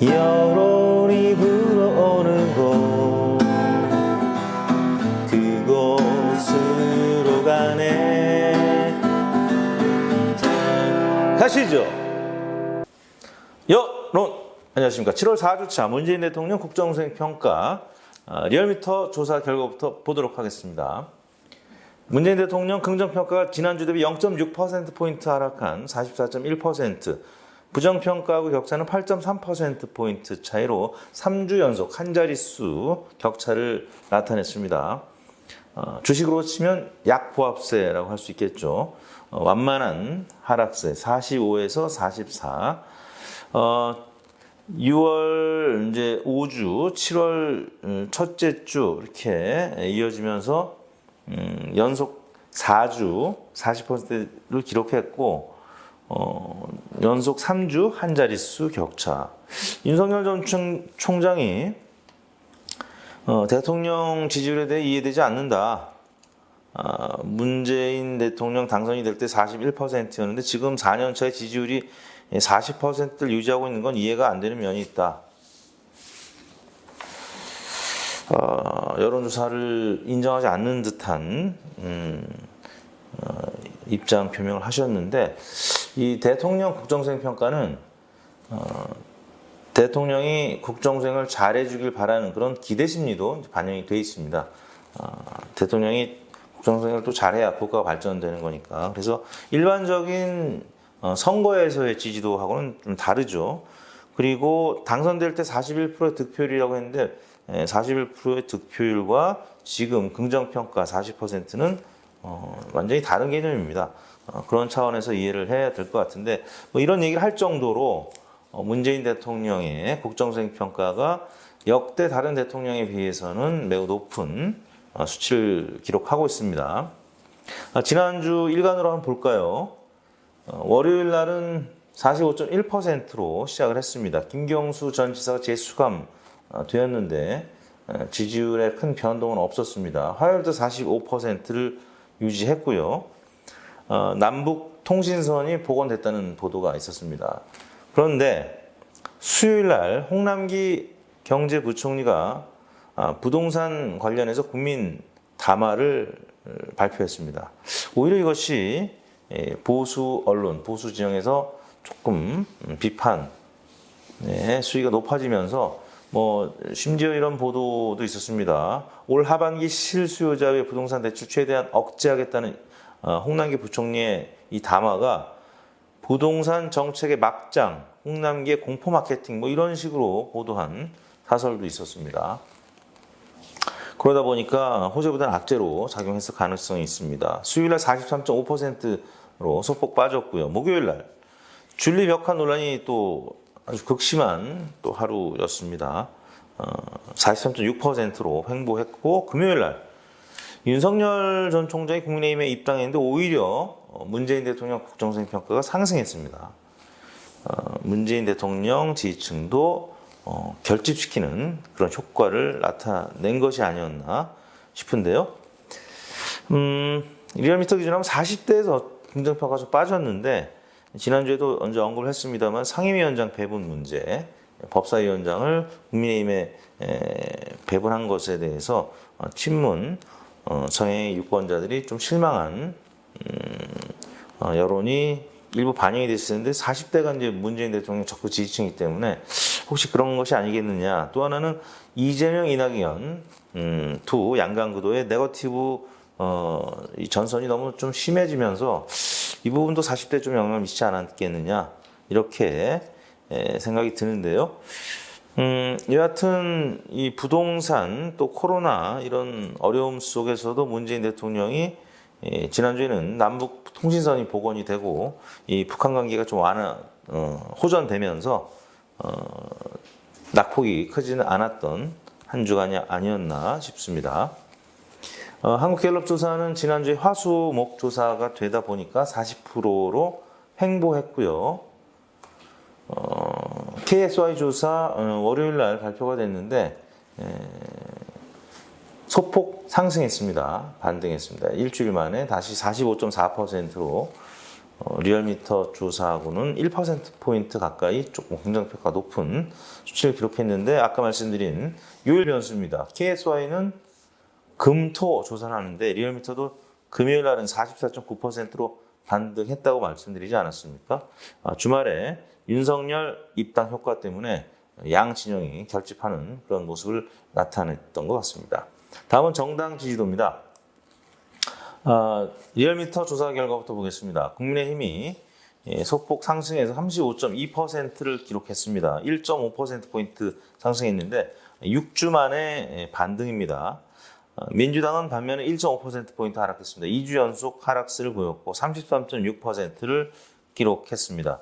여론이 불어오는 곳 그곳으로 가네. 자, 가시죠. 여론 안녕하십니까. 7월 4주차 문재인 대통령 국정수행 평가 리얼미터 조사 결과부터 보도록 하겠습니다. 문재인 대통령 긍정평가가 지난주 대비 0.6%포인트 하락한 44.1%, 부정평가하고 격차는 8.3%포인트 차이로 3주 연속 한 자릿수 격차를 나타냈습니다. 주식으로 치면 약보합세라고 할 수 있겠죠. 완만한 하락세 45에서 44. 6월 이제 5주, 7월 첫째 주 이렇게 이어지면서 연속 4주 40%를 기록했고 연속 3주 한 자릿수 격차. 윤석열 전 총장이 대통령 지지율에 대해 이해되지 않는다. 문재인 대통령 당선이 될 때 41%였는데 지금 4년차의 지지율이 40%를 유지하고 있는 건 이해가 안 되는 면이 있다. 여론조사를 인정하지 않는 듯한 입장 표명을 하셨는데, 이 대통령 국정수행 평가는 대통령이 국정수행을 잘해주길 바라는 그런 기대 심리도 반영이 되어 있습니다. 대통령이 국정수행을 또 잘해야 국가가 발전되는 거니까. 그래서 일반적인 선거에서의 지지도하고는 좀 다르죠. 그리고 당선될 때 41%의 득표율이라고 했는데 41%의 득표율과 지금 긍정평가 40%는 완전히 다른 개념입니다. 그런 차원에서 이해를 해야 될 것 같은데, 뭐 이런 얘기를 할 정도로 문재인 대통령의 국정수행 평가가 역대 다른 대통령에 비해서는 매우 높은 수치를 기록하고 있습니다. 지난주 일간으로 한번 볼까요? 월요일 날은 45.1%로 시작을 했습니다. 김경수 전 지사가 재수감 되었는데 지지율에 큰 변동은 없었습니다. 화요일도 45%를 유지했고요. 남북 통신선이 복원됐다는 보도가 있었습니다. 그런데 수요일 날 홍남기 경제부총리가 부동산 관련해서 국민 담화를 발표했습니다. 오히려 이것이 보수 언론, 보수 진영에서 조금 비판, 수위가 높아지면서 심지어 이런 보도도 있었습니다. 올 하반기 실수요자 외 부동산 대출 최대한 억제하겠다는 홍남기 부총리의 이 담화가 부동산 정책의 막장, 홍남기의 공포 마케팅 이런 식으로 보도한 사설도 있었습니다. 그러다 보니까 호재보다는 악재로 작용했을 가능성이 있습니다. 수요일날 43.5%로 소폭 빠졌고요. 목요일날 줄리 벽화 논란이 또 아주 극심한 또 하루였습니다. 43.6%로 횡보했고, 금요일날 윤석열 전 총장이 국민의힘에 입당했는데 오히려 문재인 대통령 국정수행 평가가 상승했습니다. 문재인 대통령 지지층도 결집시키는 그런 효과를 나타낸 것이 아니었나 싶은데요. 리얼미터 기준으로 하면 40대에서 긍정평가가 좀 빠졌는데, 지난주에도 언제 언급을 했습니다만 상임위원장 배분 문제, 법사위원장을 국민의힘에 배분한 것에 대해서 친문 성향의 유권자들이 좀 실망한 여론이 일부 반영이 됐었는데, 40대가 이제 문재인 대통령 적극 지지층이기 때문에 혹시 그런 것이 아니겠느냐. 또 하나는 이재명, 이낙연 두 양강구도의 네거티브 이 전선이 너무 좀 심해지면서 이 부분도 40대에 좀 영향을 미치지 않았겠느냐, 이렇게 생각이 드는데요. 여하튼 이 부동산 또 코로나 이런 어려움 속에서도 문재인 대통령이 지난주에는 남북 통신선이 복원이 되고 이 북한 관계가 좀 호전되면서 낙폭이 크지는 않았던 한 주간이 아니었나 싶습니다. 한국갤럽 조사는 지난주에 화수목 조사가 되다 보니까 40%로 횡보했고요. KSY 조사 월요일 날 발표가 됐는데 소폭 상승했습니다. 반등했습니다. 일주일 만에 다시 45.4%로 리얼미터 조사하고는 1%포인트 가까이 조금 긍정평가 높은 수치를 기록했는데 아까 말씀드린 요일 변수입니다. KSY는 금, 토 조사를 하는데 리얼미터도 금요일 날은 44.9%로 반등했다고 말씀드리지 않았습니까? 주말에 윤석열 입당 효과 때문에 양 진영이 결집하는 그런 모습을 나타냈던 것 같습니다. 다음은 정당 지지도입니다. 리얼미터 조사 결과부터 보겠습니다. 국민의힘이 소폭 상승해서 35.2%를 기록했습니다. 1.5%포인트 상승했는데 6주 만에 반등입니다. 민주당은 반면에 1.5%포인트 하락했습니다. 2주 연속 하락세를 보였고 33.6%를 기록했습니다.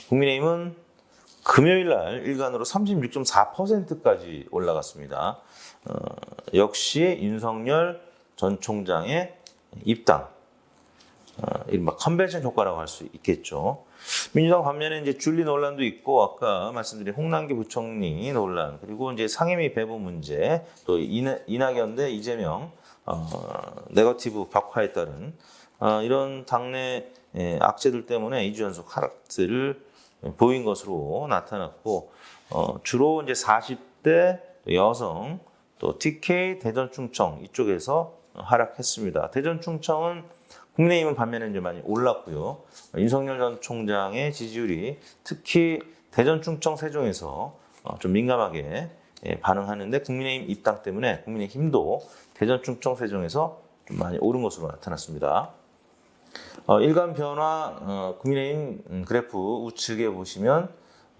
국민의힘은 금요일 날 일간으로 36.4%까지 올라갔습니다. 역시 윤석열 전 총장의 입당, 이른바 컨벤션 효과라고 할 수 있겠죠. 민주당 반면에 이제 줄리 논란도 있고 아까 말씀드린 홍남기 부총리 논란 그리고 이제 상임위 배분 문제 또 이낙연 대 이재명 네거티브 벽화에 따른 이런 당내 악재들 때문에 2주 연속 하락세를 보인 것으로 나타났고 주로 이제 40대 여성 또 TK 대전 충청 이쪽에서 하락했습니다. 대전 충청은 국민의힘은 반면에 이제 많이 올랐고요. 윤석열 전 총장의 지지율이 특히 대전 충청 세종에서 좀 민감하게 반응하는데 국민의힘 입당 때문에 국민의힘도 대전 충청 세종에서 좀 많이 오른 것으로 나타났습니다. 일간 변화 국민의힘 그래프 우측에 보시면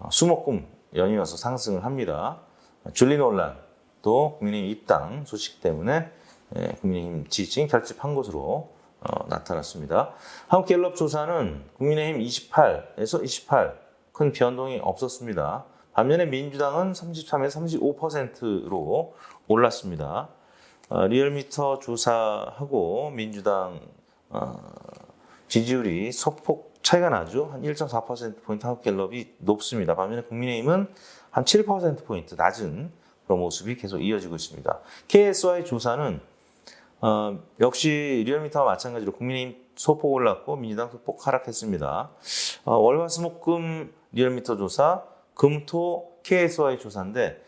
수목금 연이어서 상승을 합니다. 줄리 논란 또 국민의힘 입당 소식 때문에 국민의힘 지지층이 결집한 것으로 나타났습니다. 한국갤럽 조사는 국민의힘 28에서 28 큰 변동이 없었습니다. 반면에 민주당은 33에서 35%로 올랐습니다. 리얼미터 조사하고 민주당 지지율이 소폭 차이가 나죠. 한 1.4%포인트 한국갤럽이 높습니다. 반면에 국민의힘은 한 7%포인트 낮은 그런 모습이 계속 이어지고 있습니다. KSY 조사는 역시 리얼미터와 마찬가지로 국민의힘 소폭 올랐고 민주당 소폭 하락했습니다. 월화수목금 리얼미터 조사, 금토 KSY 조사인데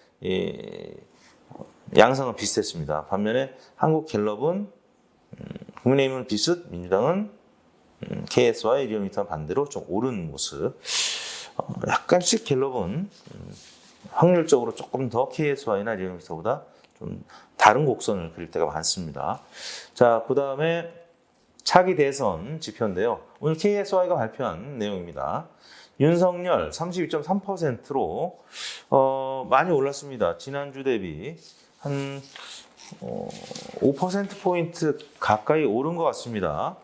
양상은 비슷했습니다. 반면에 한국갤럽은 국민의힘은 비슷, 민주당은 KSY 리얼미터와 반대로 좀 오른 모습. 약간씩 갤럽은 확률적으로 조금 더 KSY나 리얼미터보다 좀 다른 곡선을 그릴 때가 많습니다. 자, 그 다음에 차기 대선 지표인데요. 오늘 KSY가 발표한 내용입니다. 윤석열 32.3%로 많이 올랐습니다. 지난주 대비 한 5%포인트 가까이 오른 것 같습니다.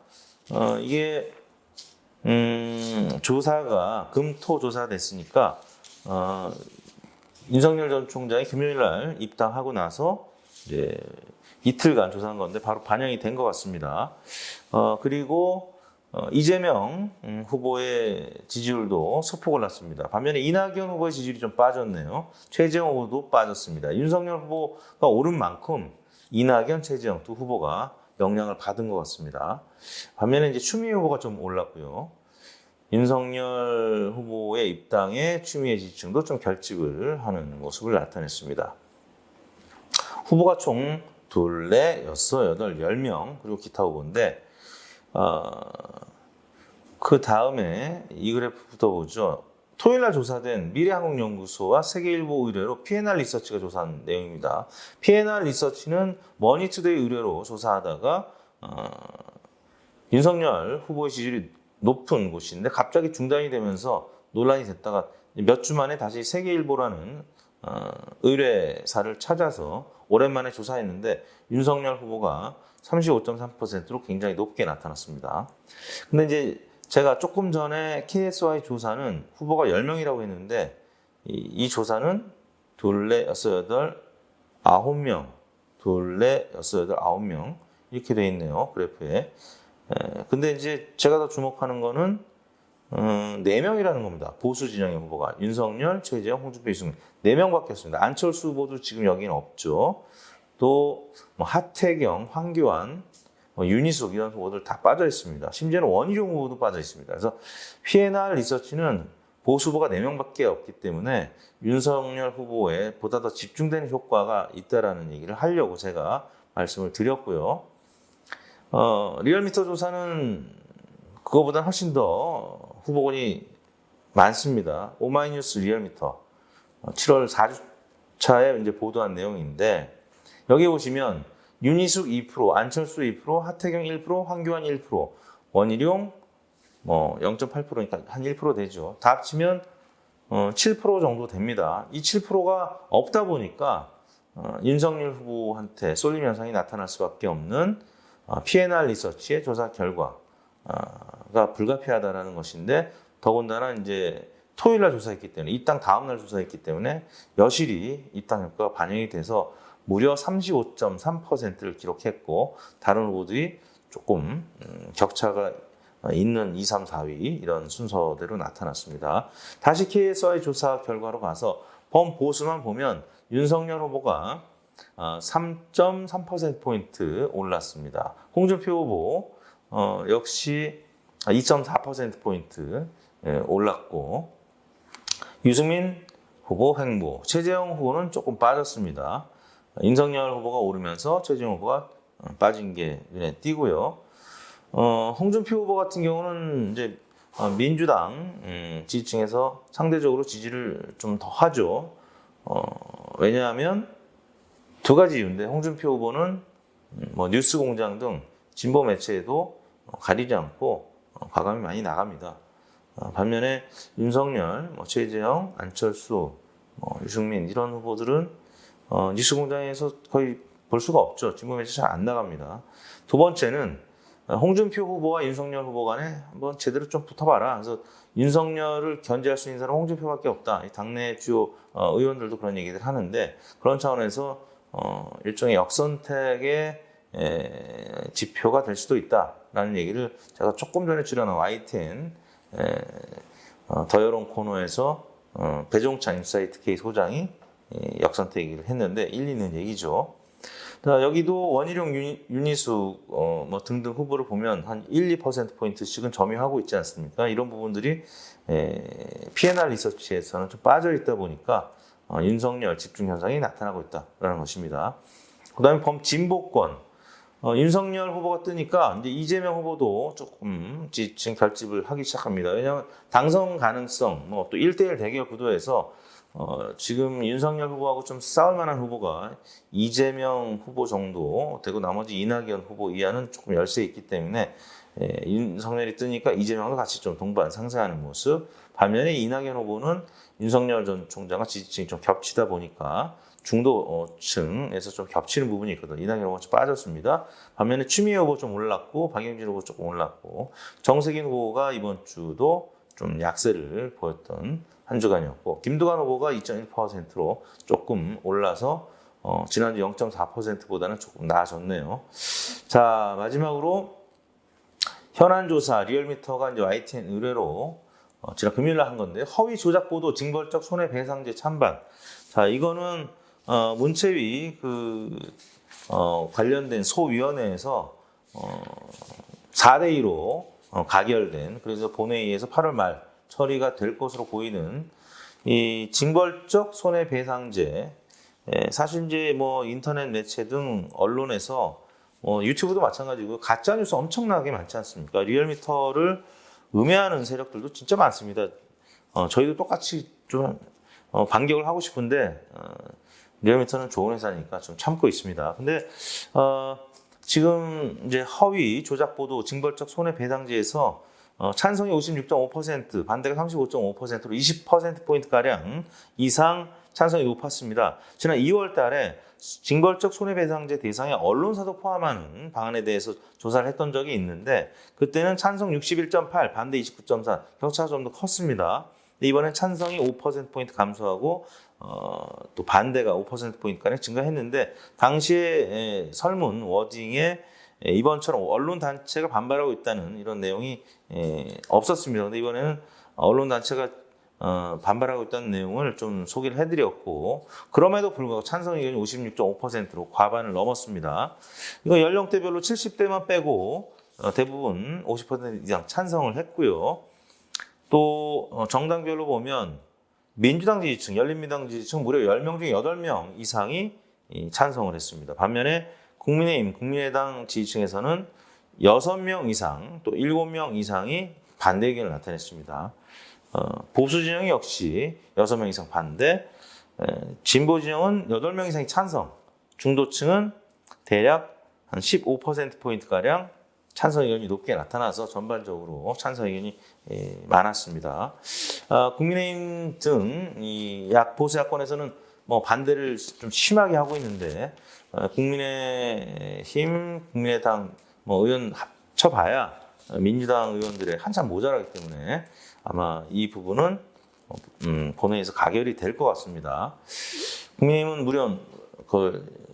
이게 조사가 금토 조사 됐으니까 윤석열 전 총장이 금요일 날 입당하고 나서 이제 이틀간 조사한 건데 바로 반영이 된 것 같습니다. 그리고 이재명 후보의 지지율도 소폭 올랐습니다. 반면에 이낙연 후보의 지지율이 좀 빠졌네요. 최재형 후보도 빠졌습니다. 윤석열 후보가 오른 만큼 이낙연, 최재형 두 후보가 영향을 받은 것 같습니다. 반면에 이제 추미애 후보가 좀 올랐고요. 윤석열 후보의 입당에 추미애 지지층도 좀 결집을 하는 모습을 나타냈습니다. 후보가 총 2, 4, 6, 8, 10명 그리고 기타 후보인데 그 다음에 이 그래프부터 보죠. 토요일날 조사된 미래한국연구소와 세계일보 의뢰로 P&R 리서치가 조사한 내용입니다. P&R 리서치는 머니투데이 의뢰로 조사하다가 윤석열 후보의 지지율이 높은 곳인데 갑자기 중단이 되면서 논란이 됐다가 몇 주 만에 다시 세계일보라는 의뢰사를 찾아서 오랜만에 조사했는데 윤석열 후보가 35.3%로 굉장히 높게 나타났습니다. 근데 이제 제가 조금 전에 KSY 조사는 후보가 10명이라고 했는데 이 조사는 2, 4, 6, 8, 9명 2, 4, 6, 8, 9명 이렇게 돼 있네요. 그래프에. 근데 이제 제가 더 주목하는 거는 4명이라는 겁니다. 보수 진영의 후보가 윤석열, 최재형, 홍준표, 이승민 4명밖에 없습니다. 안철수 후보도 지금 여기는 없죠. 또 뭐 하태경, 황교안 윤희숙 이런 후보들 다 빠져 있습니다. 심지어는 원희룡 후보도 빠져 있습니다. 그래서 P&R 리서치는 보수 후보가 4명밖에 없기 때문에 윤석열 후보에 보다 더 집중되는 효과가 있다라는 얘기를 하려고 제가 말씀을 드렸고요. 리얼미터 조사는 그거보다 훨씬 더 후보군이 많습니다. 오마이뉴스 리얼미터 7월 4주차에 이제 보도한 내용인데 여기 보시면 윤희숙 2%, 안철수 2%, 하태경 1%, 황교안 1%, 원희룡 0.8%니까 한 1% 되죠. 다 합치면 7% 정도 됩니다. 이 7%가 없다 보니까 윤석열 후보한테 쏠림 현상이 나타날 수밖에 없는 P&R 리서치의 조사 결과가 불가피하다라는 것인데 더군다나 이제 토요일날 조사했기 때문에 입당 다음날 조사했기 때문에 여실히 입당 효과가 반영이 돼서 무려 35.3%를 기록했고 다른 후보들이 조금 격차가 있는 2, 3, 4위 이런 순서대로 나타났습니다. 다시 KSI 조사 결과로 가서 범보수만 보면 윤석열 후보가 3.3%포인트 올랐습니다. 홍준표 후보 역시 2.4%포인트 올랐고 유승민 후보 횡보, 최재형 후보는 조금 빠졌습니다. 윤석열 후보가 오르면서 최재형 후보가 빠진 게 눈에 띄고요. 홍준표 후보 같은 경우는 이제 민주당 지지층에서 상대적으로 지지를 좀 더 하죠. 왜냐하면 두 가지 이유인데 홍준표 후보는 뉴스공장 등 진보 매체에도 가리지 않고 과감히 많이 나갑니다. 반면에 윤석열, 최재형, 안철수, 유승민 이런 후보들은 뉴스공장에서 거의 볼 수가 없죠. 진보 매체 잘 안 나갑니다. 두 번째는 홍준표 후보와 윤석열 후보 간에 한번 제대로 좀 붙어봐라. 그래서 윤석열을 견제할 수 있는 사람은 홍준표밖에 없다. 당내 주요 의원들도 그런 얘기들 하는데 그런 차원에서 일종의 역선택의 지표가 될 수도 있다라는 얘기를 제가 조금 전에 출연한 YTN 더 여론 코너에서 배종찬 인사이트 K 소장이 역선택 얘기를 했는데 일리 있는 얘기죠. 자, 여기도 원희룡, 윤희숙 등등 후보를 보면 한 1, 2%포인트씩은 점유하고 있지 않습니까? 이런 부분들이 P&R 리서치에서는 좀 빠져 있다 보니까 윤석열 집중 현상이 나타나고 있다는 것입니다. 그 다음에 범진보권 윤석열 후보가 뜨니까 이제 이재명 후보도 조금 지금 결집을 하기 시작합니다. 왜냐하면 당선 가능성, 또 1대1 대결 구도에서 지금 윤석열 후보하고 좀 싸울 만한 후보가 이재명 후보 정도 되고 나머지 이낙연 후보 이하는 조금 열세 있기 때문에 윤석열이 뜨니까 이재명도 같이 좀 동반 상승하는 모습. 반면에 이낙연 후보는 윤석열 전 총장과 지지층이 좀 겹치다 보니까 중도층에서 좀 겹치는 부분이 있거든요. 이낙연 후보가 좀 빠졌습니다. 반면에 추미애 후보 좀 올랐고 박영진 후보 조금 올랐고 정세균 후보가 이번 주도 좀 약세를 보였던 한 주간이었고 김두관 후보가 2.1%로 조금 올라서 지난주 0.4%보다는 조금 나아졌네요. 자, 마지막으로 현안 조사 리얼미터가 이제 YTN 의뢰로 지난 금요일날 한 건데 허위 조작 보도 징벌적 손해배상제 찬반. 자, 이거는 문체위 관련된 소위원회에서 4대2로 가결된 그래서 본회의에서 8월 말 처리가 될 것으로 보이는 이 징벌적 손해배상제. 사실 이제 인터넷 매체 등 언론에서 유튜브도 마찬가지고 가짜 뉴스 엄청나게 많지 않습니까? 리얼미터를 음해하는 세력들도 진짜 많습니다. 저희도 똑같이 좀 반격을 하고 싶은데 리얼미터는 좋은 회사니까 좀 참고 있습니다. 근데 지금 이제 허위 조작 보도 징벌적 손해배상제에서 찬성이 56.5%, 반대가 35.5%로 20%포인트 가량 이상 찬성이 높았습니다. 지난 2월 달에 징벌적 손해배상제 대상에 언론사도 포함하는 방안에 대해서 조사를 했던 적이 있는데 그때는 찬성 61.8, 반대 29.4, 격차가 좀 더 컸습니다. 이번엔 찬성이 5%포인트 감소하고 또 반대가 5%포인트가량 증가했는데 당시에 설문 워딩에 이번처럼 언론단체가 반발하고 있다는 이런 내용이 없었습니다. 그런데 이번에는 언론단체가 반발하고 있다는 내용을 좀 소개를 해드렸고, 그럼에도 불구하고 찬성 의견이 56.5%로 과반을 넘었습니다. 이거 연령대별로 70대만 빼고 대부분 50% 이상 찬성을 했고요. 또 정당별로 보면 민주당 지지층, 열린민주당 지지층 무려 10명 중에 8명 이상이 찬성을 했습니다. 반면에 국민의힘, 국민의당 지지층에서는 6명 이상, 또 7명 이상이 반대 의견을 나타냈습니다. 보수 진영이 역시 6명 이상 반대, 진보 진영은 8명 이상이 찬성, 중도층은 대략 한 15%포인트가량 찬성 의견이 높게 나타나서 전반적으로 찬성 의견이 많았습니다. 국민의힘 등 이 보수 야권에서는 뭐 반대를 좀 심하게 하고 있는데, 국민의힘, 국민의당 뭐 의원 합쳐봐야 민주당 의원들의 한참 모자라기 때문에 아마 이 부분은 본회의에서 가결이 될 것 같습니다. 국민의힘은 무려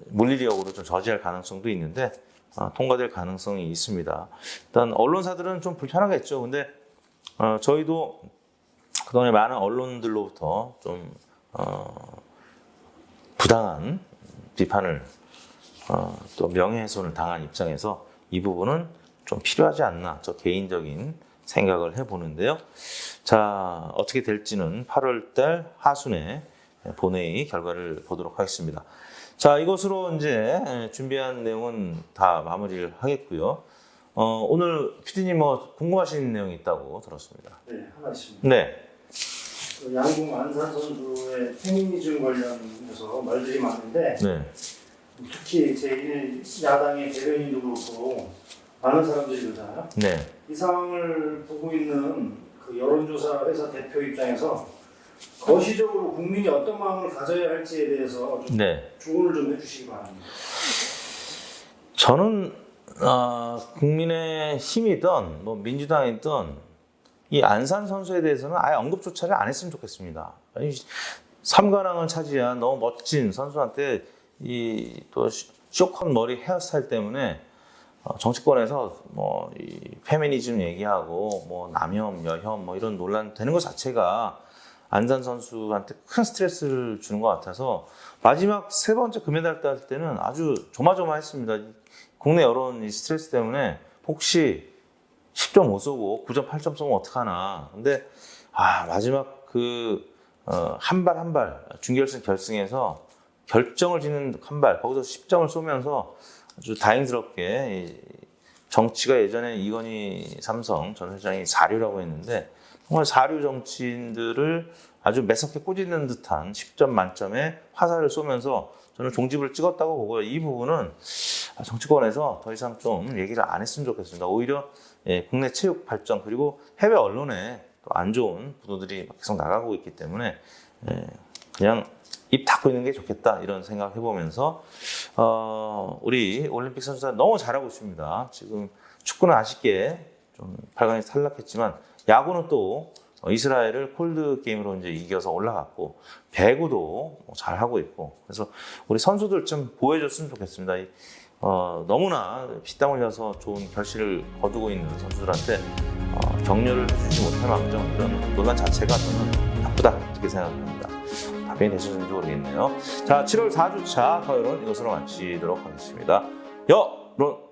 물리력으로 좀 저지할 가능성도 있는데 통과될 가능성이 있습니다. 일단 언론사들은 좀 불편하겠죠. 근데 저희도 그동안에 많은 언론들로부터 좀 부당한 비판을 또 명예훼손을 당한 입장에서 이 부분은 좀 필요하지 않나, 저 개인적인 생각을 해보는데요. 자, 어떻게 될지는 8월달 하순에 본회의 결과를 보도록 하겠습니다. 자, 이것으로 이제 준비한 내용은 다 마무리를 하겠고요. 오늘 PD님 뭐 궁금하신 내용이 있다고 들었습니다. 네, 하나 있습니다. 네. 양궁 안산 선수의 페미니즘 관련해서 말들이 많은데, 네. 특히 제1야당의 대변인도 그렇고 많은 사람들이 그러잖아요. 네. 이 상황을 보고 있는 그 여론조사 회사 대표 입장에서 거시적으로 국민이 어떤 마음을 가져야 할지에 대해서 좀 네. 조언을 좀 해주시기 바랍니다. 저는 국민의힘이든 뭐 민주당이든 이 안산 선수에 대해서는 아예 언급조차를 안 했으면 좋겠습니다. 아니, 3관왕을 차지한 너무 멋진 선수한테 이 또 쇼컷 머리 헤어스타일 때문에 정치권에서 뭐 이 페미니즘 얘기하고 뭐 남혐, 여혐 뭐 이런 논란 되는 것 자체가 안산 선수한테 큰 스트레스를 주는 것 같아서 마지막 세 번째 금메달 딸 때는 아주 조마조마했습니다. 국내 여론 이 스트레스 때문에 혹시 10점 못 쏘고 9점, 8점 쏘면 어떡하나. 근데 마지막 한 발 한 발 준결승 결승에서 결정을 짓는 한 발 거기서 10점을 쏘면서 아주 다행스럽게 정치가 예전에 이건희 삼성 전 회장이 사류라고 했는데 정말 사류 정치인들을 아주 매섭게 꾸짖는 듯한 10점 만점의 화살을 쏘면서 저는 종집을 찍었다고 보고요. 이 부분은 정치권에서 더 이상 좀 얘기를 안 했으면 좋겠습니다. 오히려 국내 체육 발전 그리고 해외 언론에 또 안 좋은 보도들이 계속 나가고 있기 때문에 그냥 입 닫고 있는 게 좋겠다 이런 생각 해보면서 우리 올림픽 선수들 너무 잘하고 있습니다. 지금 축구는 아쉽게 좀 8강에서 탈락했지만 야구는 또 이스라엘을 콜드 게임으로 이제 이겨서 올라갔고 배구도 잘하고 있고 그래서 우리 선수들 좀 보여줬으면 좋겠습니다. 너무나 피땀 흘려서 좋은 결실을 거두고 있는 선수들한테 격려를 해주지 못할 망정 이런 논란 자체가 저는 나쁘다 이렇게 생각합니다. 답변이 되셨는지 모르겠네요. 자, 7월 4주차 토요일은 이것으로 마치도록 하겠습니다. 여론